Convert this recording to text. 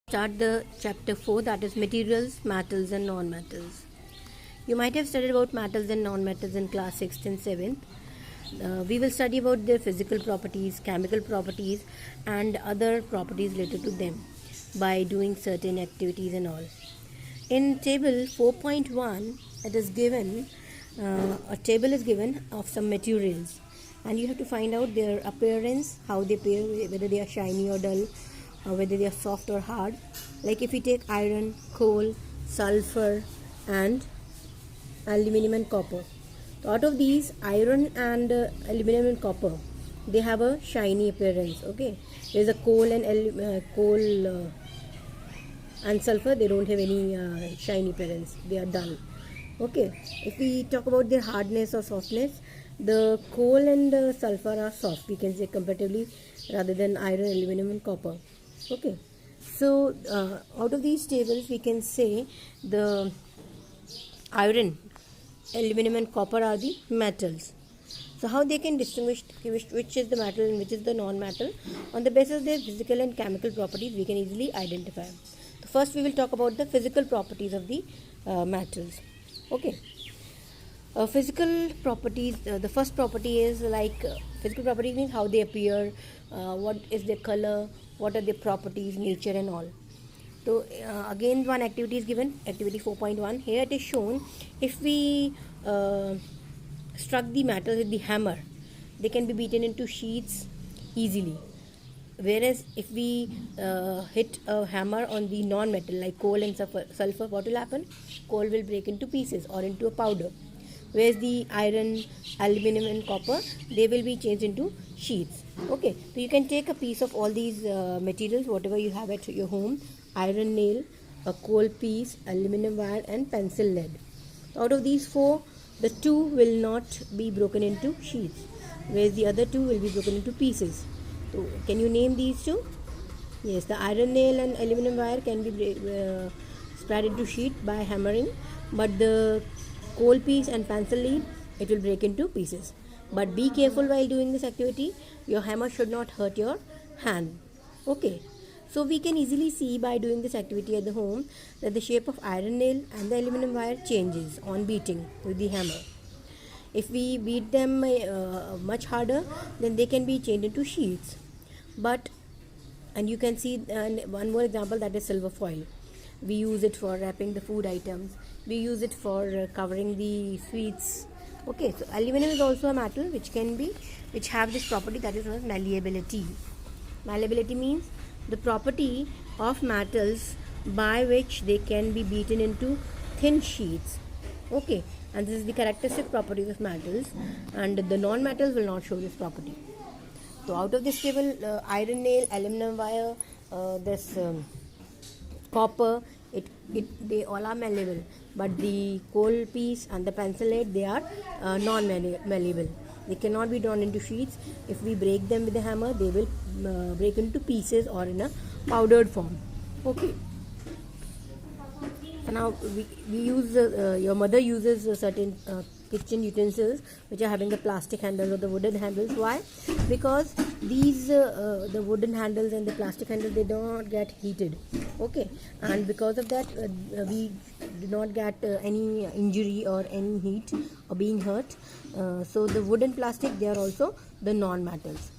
Start the chapter 4, that is materials, metals and non-metals. You might have studied about metals and non-metals in class 6th and 7th. We will study about their physical properties, chemical properties and other properties related to them by doing certain activities and all. In table 4.1 it is given, a table is given of some materials and you have to find out their appearance, how they appear, whether they are shiny or dull, whether they are soft or hard. Like if we take iron, coal, sulfur and aluminum and copper. So out of these, iron and aluminum and copper, they have a shiny appearance. Okay, there is a coal and and sulfur, they don't have any shiny appearance, they are dull. Okay, if we talk about their hardness or softness, the coal and sulfur are soft, we can say comparatively, rather than iron, aluminum and copper. Okay, so out of these tables we can say the iron, aluminum and copper are the metals. So how they can distinguish which is the metal and which is the non-metal? On the basis of their physical and chemical properties we can easily identify. So first we will talk about the physical properties of the metals. Okay, physical properties, the first property is like physical properties means how they appear, what is their color, what are their properties, nature and all. So again one activity is given, activity 4.1. Here it is shown, if we struck the metal with the hammer, they can be beaten into sheets easily. Whereas if we hit a hammer on the non-metal like coal and sulfur, what will happen? Coal will break into pieces or into a powder. Whereas the iron, aluminum and copper, they will be changed into sheets. Okay, so you can take a piece of all these materials, whatever you have at your home: iron nail, a coal piece, aluminum wire and pencil lead. Out of these four, the two will not be broken into sheets, whereas the other two will be broken into pieces. So can you name these two? Yes, the iron nail and aluminum wire can be spread into sheet by hammering, but the coal piece and pencil lead, it will break into pieces. But be careful while doing this activity, your hammer should not hurt your hand. Okay, so we can easily see by doing this activity at the home that the shape of iron nail and the aluminum wire changes on beating with the hammer. If we beat them much harder, then they can be changed into sheets. And you can see one more example, that is silver foil. We use it for wrapping the food items. We use it for covering the sweets. Okay, so aluminum is also a metal which have this property that is known as malleability. Malleability means the property of metals by which they can be beaten into thin sheets. Okay, and this is the characteristic properties of metals, and the non-metals will not show this property. So out of this table, iron nail, aluminum wire, copper, they all are malleable, but the coal piece and the pencil lead, they are non-malleable. They cannot be drawn into sheets. If we break them with a hammer, they will break into pieces or in a powdered form. Okay. So now we use your mother uses certain kitchen utensils which are having the plastic handles or the wooden handles. Why? Because these the wooden handles and the plastic handles, they do not get heated. Okay, and because of that we do not get any injury or any heat or being hurt. So the wood and plastic, they are also the non-metals.